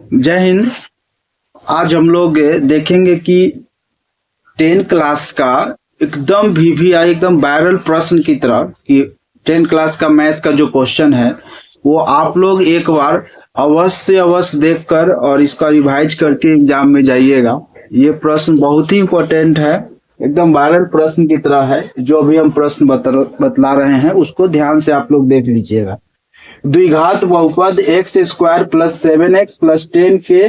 जय हिंद। आज हम लोग देखेंगे कि 10 क्लास का एकदम वीवीआई एकदम वायरल प्रश्न की तरह कि 10 क्लास का मैथ का जो क्वेश्चन है वो आप लोग एक बार अवश्य देखकर और इसका रिवाइज करके एग्जाम में जाइएगा। ये प्रश्न बहुत ही इम्पोर्टेंट है, एकदम वायरल प्रश्न की तरह है। जो अभी हम प्रश्न बतला रहे हैं उसको ध्यान से आप लोग देख लीजिएगा। द्विघात बहुपद x square plus 7x plus 10 के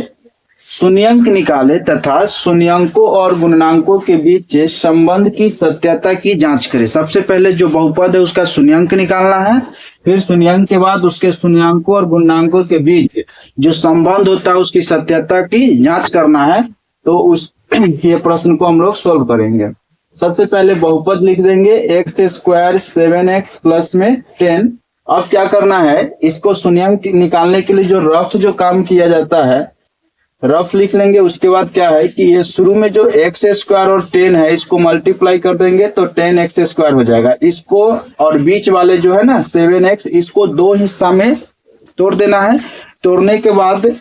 शून्यंक निकाले तथा शून्यंकों और गुणनांकों के बीच संबंध की सत्यता की जांच करें। सबसे पहले जो बहुपद है उसका शून्यंक निकालना है, फिर शून्यंक के बाद उसके शून्यंकों और गुणनांकों के बीच जो संबंध होता है उसकी सत्यता की जांच करना है। तो उस ये प्रश्न को हम लोग सोल्व करेंगे। सबसे पहले बहुपद लिख देंगे एक्स स्क्वायर 7x प्लस में 10। अब क्या करना है, इसको शून्यंक निकालने के लिए जो रफ जो काम किया जाता है रफ लिख लेंगे। उसके बाद क्या है कि ये शुरू में जो एक्स स्क्वायर और 10 है इसको मल्टीप्लाई कर देंगे तो 10x स्क्वायर हो जाएगा। इसको और बीच वाले जो है ना 7x इसको दो हिस्सा में तोड़ देना है। तोड़ने के बाद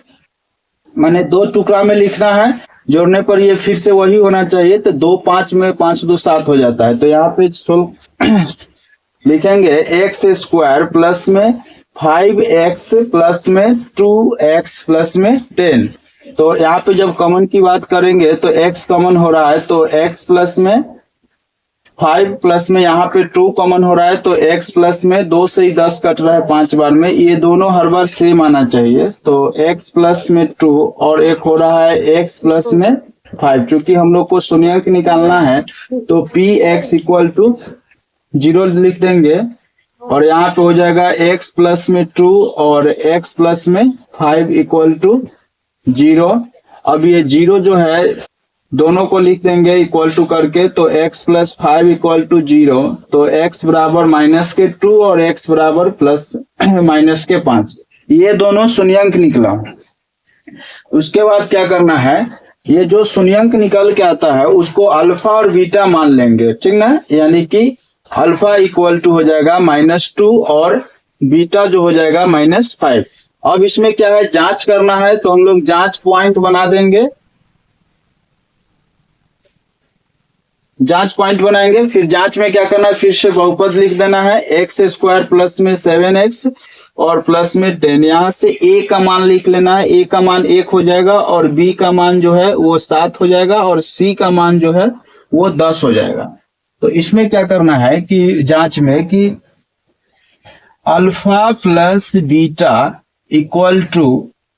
मैंने दो टुकड़ा में लिखना है, जोड़ने पर ये फिर से वही होना चाहिए। तो 2 5 में 5 2 7 हो जाता है। तो यहाँ पे लिखेंगे एक्स स्क्वायर प्लस में 5x प्लस में 2x प्लस में 10। तो यहाँ पे जब कॉमन की बात करेंगे तो x कॉमन हो रहा है तो x प्लस में 5 प्लस में यहाँ पे 2 कॉमन हो रहा है तो x प्लस में 2 से ही 10 कट रहा है 5 बार में, ये दोनों हर बार सेम आना चाहिए। तो x प्लस में 2 और एक हो रहा है x प्लस में 5। चूंकि हम लोग को शून्यंक निकालना है तो px इक्वल टू 0 लिख देंगे और यहाँ पे हो जाएगा x प्लस में 2 और x प्लस में 5 इक्वल टू 0। अब ये 0 जो है दोनों को लिख देंगे इक्वल टू करके तो x प्लस 5 इक्वल टू 0। तो x बराबर माइनस के 2 और x बराबर प्लस माइनस के 5, ये दोनों शून्यंक निकला। उसके बाद क्या करना है, ये जो शून्यंक निकल के आता है उसको अल्फा और बीटा मान लेंगे, ठीक ना। यानी कि अल्फा इक्वल टू हो जाएगा -2 और बीटा जो हो जाएगा -5। अब इसमें क्या है, जांच करना है तो हम लोग जांच पॉइंट बना देंगे। जांच पॉइंट बनाएंगे, फिर जांच में क्या करना है, फिर से बहुपद लिख देना है एक्स स्क्वायर प्लस में 7x और प्लस में 10। यहाँ से a का मान लिख लेना है, a का मान 1 हो जाएगा और b का मान जो है वो 7 हो जाएगा और c का मान जो है वो 10 हो जाएगा। तो इसमें क्या करना है कि जांच में कि alpha plus beta equal to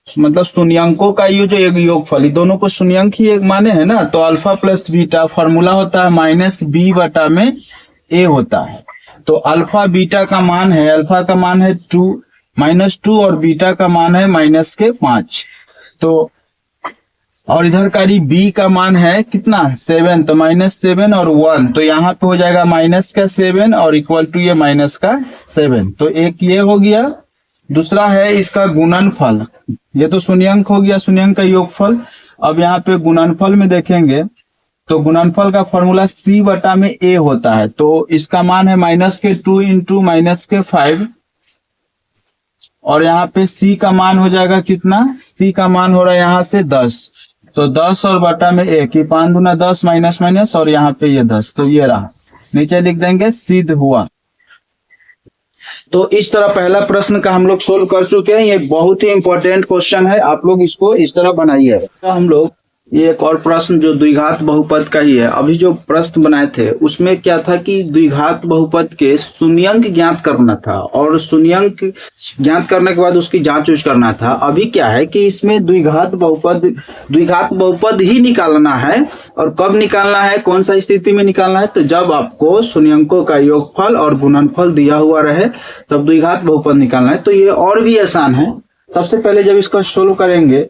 मतलब शून्यंकों का ये जो एक योगफल, दोनों को शून्यंक ही एक माने है ना। तो अल्फा प्लस बीटा फॉर्मूला होता है -b बटा में a होता है। तो अल्फा बीटा का मान है, अल्फा का मान है -2 और बीटा का मान है -5। तो और इधर का b का मान है कितना 7, तो -7 और 1, तो यहाँ पे हो जाएगा -7 और इक्वल टू ये -7। तो एक ये हो गया। दूसरा है इसका गुणनफल, ये तो शून्यंक हो गया, शून्यंक का योगफल। अब यहाँ पे गुणनफल में देखेंगे तो गुणनफल का फॉर्मूला c बटा में a होता है। तो इसका मान है -2 इंटू -5 और यहाँ पे c का मान हो जाएगा कितना, c का मान हो रहा है यहाँ से 10। तो 10 और बटा में 1, 5 दूना 10 माइनस माइनस और यहाँ पे ये 10, तो ये रहा, नीचे लिख देंगे सिद्ध हुआ। तो इस तरह पहला प्रश्न का हम लोग सोल्व कर चुके हैं। ये बहुत ही इंपॉर्टेंट क्वेश्चन है, आप लोग इसको इस तरह बनाइए। हम लोग ये एक और प्रश्न जो द्विघात बहुपद का ही है, अभी जो प्रश्न बनाए थे उसमें क्या था कि द्विघात बहुपद के शून्यंक ज्ञात करना था और शून्यंक ज्ञात करने के बाद उसकी जांच उच करना था। अभी क्या है कि इसमें द्विघात बहुपद ही निकालना है। और कब निकालना है, कौन सा स्थिति में निकालना है, तो जब आपको शून्यंकों का योगफल और गुणनफल दिया हुआ रहे तब द्विघात बहुपद निकालना है। तो ये और भी आसान है। सबसे पहले जब इसका सोल्व करेंगे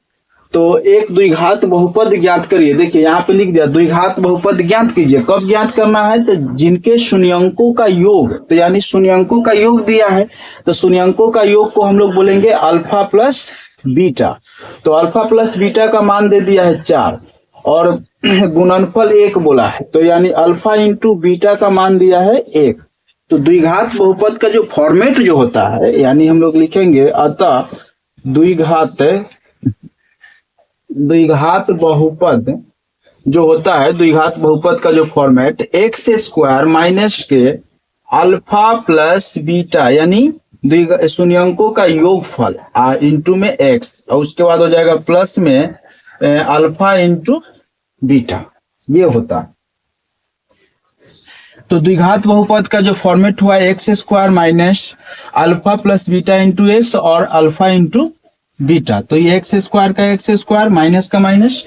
तो एक द्विघात बहुपद ज्ञात करिए। देखिए यहाँ पे लिख दिया द्विघात बहुपद ज्ञात कीजिए। कब ज्ञात करना है, तो जिनके शून्यंकों का योग, तो यानी शून्यंकों का योग दिया है तो शून्यंकों का योग को हम लोग बोलेंगे अल्फा प्लस बीटा। तो अल्फा प्लस बीटा का मान दे दिया है 4 और गुणनफल 1 बोला है, तो यानी अल्फा इंटू बीटा का मान दिया है 1। तो द्विघात बहुपद का जो फॉर्मेट जो होता है, यानी हम लोग लिखेंगे अतः द्विघात द्विघात बहुपद जो होता है, द्विघात बहुपद का जो फॉर्मेट एक्स स्क्वायर माइनस के अल्फा प्लस बीटा यानी शून्यंकों का योगफल इंटू में एक्स और उसके बाद हो जाएगा प्लस में अल्फा इंटू बीटा, ये होता है। तो द्विघात बहुपद का जो फॉर्मेट हुआ x square minus alpha plus beta into x और अल्फा इंटू बीटा। तो ये एक्स स्क्वायर का एक्स स्क्वायर माइनस का माइनस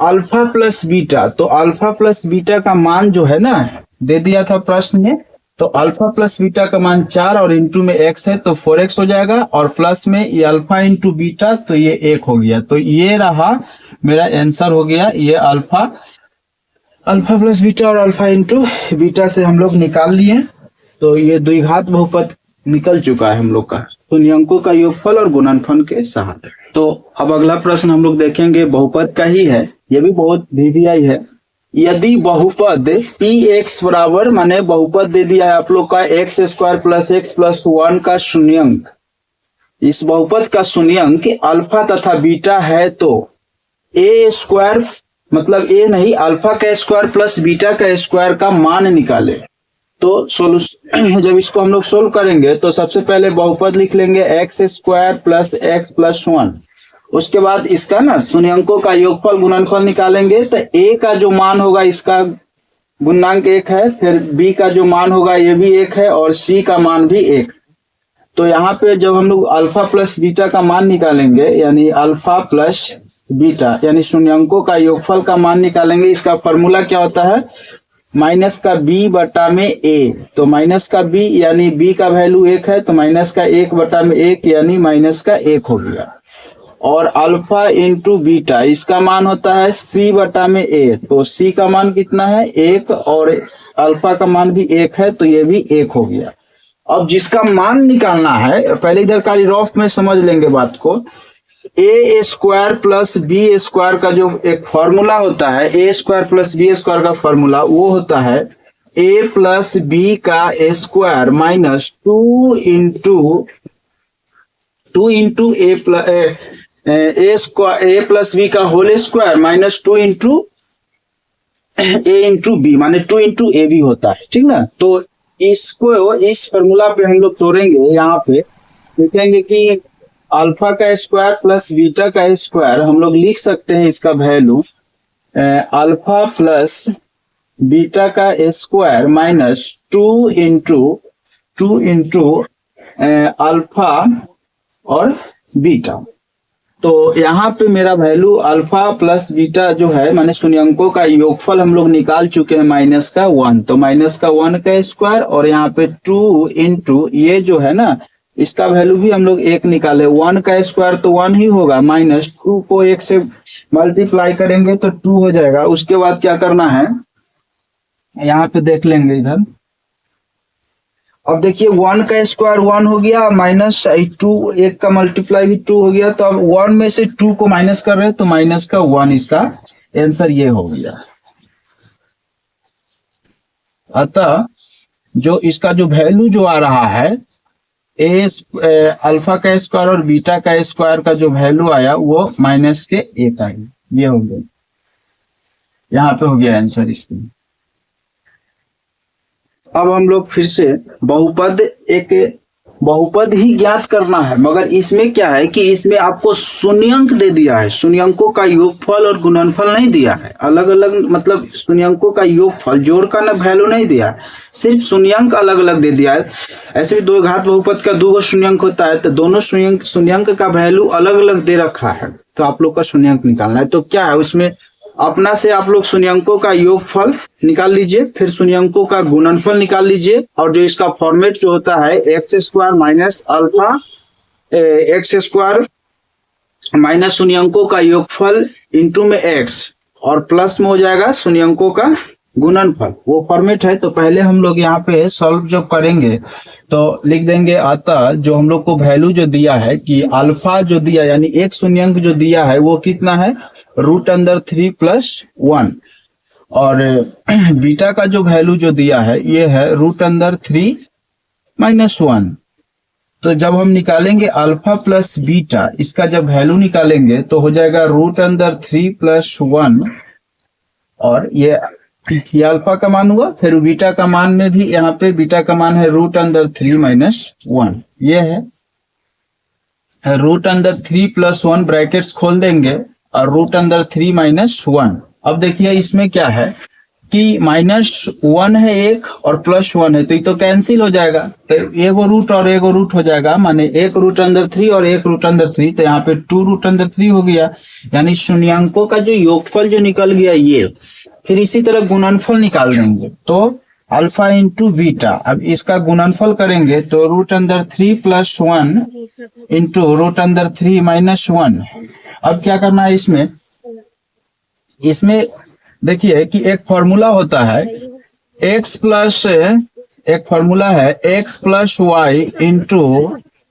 अल्फा प्लस बीटा। तो अल्फा प्लस बीटा का मान जो है ना दे दिया था प्रश्न में, तो अल्फा प्लस बीटा का मान 4 और इंटू में x है तो 4x हो जाएगा और प्लस में ये अल्फा इंटू बीटा तो ये 1 हो गया। तो ये रहा मेरा आंसर हो गया, ये अल्फा प्लस बीटा और अल्फा इंटू बीटा से हम लोग निकाल लिए। तो ये द्विघात बहुपद निकल चुका है हम लोग का शून्यंकों का योगफल और गुणनफल के सहारे। तो अब अगला प्रश्न हम लोग देखेंगे बहुपद का ही है, ये भी बहुत वीवीआई है। यदि बहुपद px बराबर माने बहुपद दे दिया है आप लोग का x square plus x plus 1 का शून्यंक, इस बहुपद का शून्यंक अल्फा तथा बीटा है तो ए स्क्वायर मतलब ए नहीं अल्फा का स्क्वायर प्लस बीटा का स्क्वायर का मान निकाले। तो सोल्यूशन जब इसको हम लोग सोल्व करेंगे तो सबसे पहले बहुपद लिख लेंगे x square plus x plus 1, उसके बाद इसका ना शून्यंकों का योगफल गुणनफल निकालेंगे। तो a का जो मान होगा इसका गुणांक 1 है, फिर b का जो मान होगा ये भी 1 है और c का मान भी 1। तो यहाँ पे जब हम लोग अल्फा प्लस बीटा का मान निकालेंगे यानी अल्फा प्लस बीटा यानी शून्यंकों का योगफल का मान निकालेंगे, इसका फॉर्मूला क्या होता है माइनस का b बटा में a। तो माइनस का b यानी b का वैल्यू 1 है तो माइनस का 1 बटा में 1 यानी माइनस का 1 हो गया। और अल्फा इंटू बीटा इसका मान होता है c बटा में a, तो c का मान कितना है 1 और अल्फा का मान भी 1 है तो ये भी 1 हो गया। अब जिसका मान निकालना है पहले इधर का रफ में समझ लेंगे बात को, ए स्क्वायर प्लस बी स्क्वायर का जो एक फॉर्मूला होता है ए स्क्वायर प्लस बी स्क्वायर का फॉर्मूला वो होता है ए प्लस बी का स्क्वायर माइनस 2 इंटू ए प्लस बी का होल स्क्वायर माइनस 2 इंटू ए इंटू बी माने 2 इंटू ए बी होता है, ठीक ना। तो इसको इस फॉर्मूला पे हम लोग तोड़ेंगे, यहाँ पे देखेंगे कि अल्फा का स्क्वायर प्लस बीटा का स्क्वायर हम लोग लिख सकते हैं इसका वैल्यू अल्फा प्लस बीटा का स्क्वायर माइनस 2 इंटू अल्फा और बीटा। तो यहाँ पे मेरा वैल्यू अल्फा प्लस बीटा जो है माने शून्यंकों का योगफल हम लोग निकाल चुके हैं माइनस का 1, तो माइनस का 1 का स्क्वायर और यहाँ पे 2 इंटू ये जो है ना इसका वैल्यू भी हम लोग 1 निकाले, 1 का स्क्वायर तो 1 ही होगा, माइनस 2 को 1 से मल्टीप्लाई करेंगे तो 2 हो जाएगा। उसके बाद क्या करना है यहाँ पे देख लेंगे इधर, अब देखिए 1 का स्क्वायर 1 हो गया माइनस 2 1 का मल्टीप्लाई भी 2 हो गया, तो अब 1 में से 2 को माइनस कर रहे हैं तो माइनस का 1 इसका आंसर ये हो गया। अतः जो इसका जो वैल्यू जो आ रहा है अल्फा का स्क्वायर और बीटा का स्क्वायर का जो वैल्यू आया वो माइनस के 1 आया, ये हो गया, यहाँ पे हो गया आंसर इसका। अब हम लोग फिर से बहुपद ही ज्ञात करना है, मगर इसमें क्या है कि इसमें आपको शून्यंक दे दिया है, शून्यंकों का योगफल और गुणनफल नहीं दिया है, अलग अलग मतलब शून्यंकों का योगफल जोड़ का ना वैल्यू नहीं दिया है, सिर्फ शून्यंक अलग अलग दे दिया है। ऐसे भी दो घात बहुपद का 2 शून्यंक होता है तो दोनों शून्यंक का वैल्यू अलग अलग दे रखा है, तो आप लोग का शून्यंक निकालना है। तो क्या है उसमें अपना से आप लोग शून्यंकों का योगफल निकाल लीजिए, फिर शून्यंकों का गुणनफल निकाल लीजिए, और जो इसका फॉर्मेट जो होता है x square minus alpha x square minus शून्यंकों का योगफल इंटू में एक्स और प्लस में हो जाएगा शून्यंकों का गुणनफल, वो फॉर्मेट है। तो पहले हम लोग यहाँ पे सॉल्व जब करेंगे तो लिख देंगे, अतः जो हम लोग को वैल्यू जो दिया है कि अल्फा जो दिया यानी एक शून्यंक जो दिया है वो कितना है √3 + 1, और बीटा का जो वैल्यू जो दिया है ये है √3 - 1। तो जब हम निकालेंगे अल्फा प्लस बीटा, इसका जब वैल्यू निकालेंगे तो हो जाएगा √3+1, और ये अल्फा का मान हुआ। फिर बीटा का मान में भी यहाँ पे बीटा का मान है √3 - 1, ये है √3+1, ब्रैकेट्स खोल देंगे और √3 - 1। अब देखिए इसमें क्या है कि -1 है एक और +1 है, तो ये तो कैंसिल हो जाएगा, तो एगो रूट और एगो रूट हो जाएगा, माने एक √3 और एक √3, तो यहाँ पे 2√3 हो गया, यानी शून्यांकों का जो योगफल जो निकल गया ये। फिर इसी तरह गुणनफल निकाल देंगे, तो अल्फा इंटू बीटा, अब इसका गुणनफल करेंगे तो √3+1 इंटू √3 - 1। अब क्या करना है इसमें देखिए कि एक फॉर्मूला होता है एक फॉर्मूला है x + y into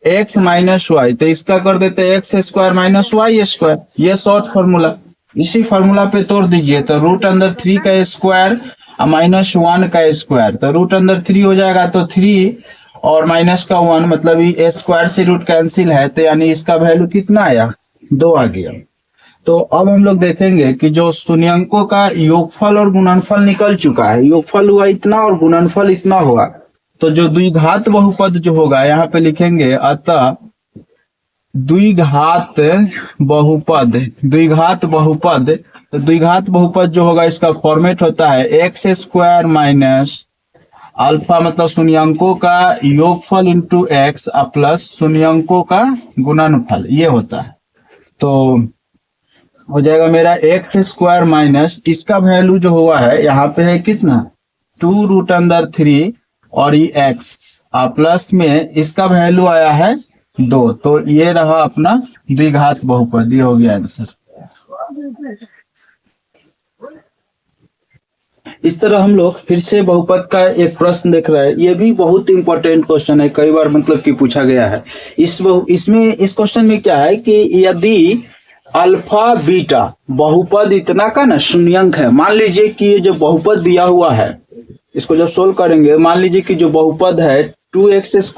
x - y, तो इसका कर देते हैं x² - y², ये शॉर्ट फॉर्मूला। इसी फॉर्मूला पे तोड़ दीजिए तो √3 का स्क्वायर -1 का स्क्वायर, तो √3 हो जाएगा, तो 3 और माइनस का 1, मतलब ये स्क्वायर से रूट कैंसिल है, तो यानी इसका वैल्यू कितना आया, 2 आ गया। तो अब हम लोग देखेंगे कि जो शून्यांकों का योगफल और गुणनफल निकल चुका है, योगफल हुआ इतना और गुणनफल इतना हुआ, तो जो द्विघात बहुपद जो होगा यहाँ पे लिखेंगे, अतः द्विघात बहुपद, तो द्विघात बहुपद जो होगा इसका फॉर्मेट होता है x² - अल्फा, मतलब शून्यांकों का योगफल इंटू x प्लस शून्यांकों का गुणनफल, ये होता है। तो हो जाएगा मेरा x² - इसका वैल्यू जो हुआ है यहाँ पे है कितना, 2√3 और ये x प्लस में इसका वैल्यू आया है 2, तो ये रहा अपना द्विघात बहुपद, ये हो गया आंसर। इस तरह हम लोग फिर से बहुपद का एक प्रश्न देख रहे हैं, ये भी बहुत इंपॉर्टेंट क्वेश्चन है, कई बार मतलब कि पूछा गया है। इस क्वेश्चन में क्या है कि यदि अल्फा बीटा बहुपद इतना का ना शून्यंक है, मान लीजिए कि ये जो बहुपद दिया हुआ है इसको जब सोल्व करेंगे, मान लीजिए कि जो बहुपद है 2x² -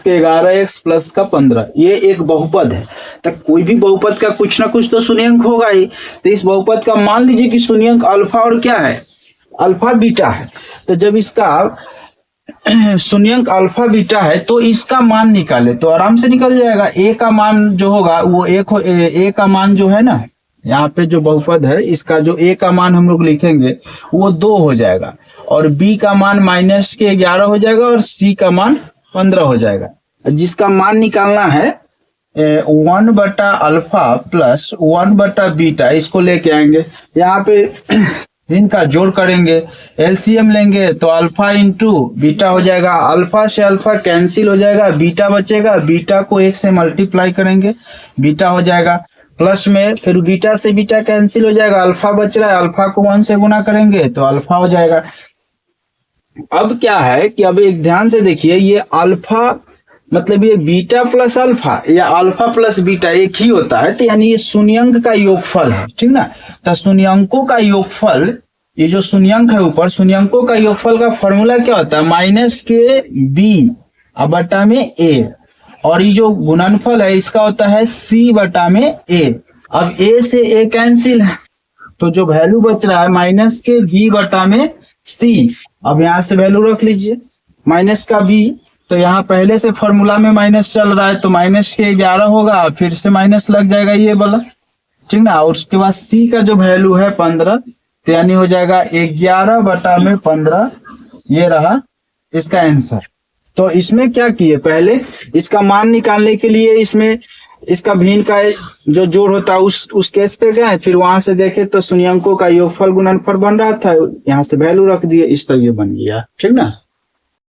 11x प्लस का 15, ये एक बहुपद है, तो कोई भी बहुपद का कुछ ना कुछ तो शून्यंक होगा ही। तो इस बहुपद का मान लीजिए कि शून्यंक अल्फा और क्या है, अल्फा बीटा है, तो जब इसका शून्यंक अल्फा बीटा है तो इसका मान निकाले तो आराम से निकल जाएगा। ए का मान जो होगा वो ए का मान जो है ना, यहाँ पे जो बहुपद है इसका जो ए का मान हम लोग लिखेंगे वो 2 हो जाएगा, और बी का मान -11 हो जाएगा, और सी का मान 15 हो जाएगा। जिसका मान निकालना है 1/अल्फा प्लस 1/बीटा, इसको लेके आएंगे यहाँ पे, इनका जोड़ करेंगे, एलसीएम लेंगे तो अल्फा इंटू बीटा हो जाएगा, अल्फा से अल्फा कैंसिल हो जाएगा, बीटा बचेगा, बीटा को 1 से मल्टीप्लाई करेंगे, बीटा हो जाएगा, प्लस में फिर बीटा से बीटा कैंसिल हो जाएगा, अल्फा बच रहा है, अल्फा को 1 से गुना करेंगे तो अल्फा हो जाएगा। अब क्या है कि अब एक ध्यान से देखिए, ये अल्फा मतलब ये बीटा प्लस अल्फा या अल्फा प्लस बीटा एक ही होता है, तो यानी ये शून्यंक का योगफल है, ठीक ना। तो शून्यंकों का योगफल, ये जो शून्यंक है ऊपर, शून्यंकों का योगफल का फॉर्मूला क्या होता है, -b बटा में a, और ये जो गुणनफल है इसका होता है c बटा में a। अब a से a कैंसिल है, तो जो वैल्यू बच रहा है -b बटा में c। अब यहाँ से वैल्यू रख लीजिए -b, तो यहाँ पहले से फॉर्मूला में माइनस चल रहा है, तो -11 होगा, फिर से माइनस लग जाएगा ये वाला, ठीक ना। और उसके बाद c का जो वैल्यू है 15, तो यानी हो जाएगा 11 बटा में 15, ये रहा इसका आंसर। तो इसमें क्या किए, पहले इसका मान निकालने के लिए इसमें इसका भिन्न का जो जोड़ होता है उस केस पे गए, फिर वहां से देखे तो शून्यंकों का योगफल गुणनफल बन रहा था, यहाँ से वैल्यू रख दिए, इस तरह ये बन गया, ठीक ना।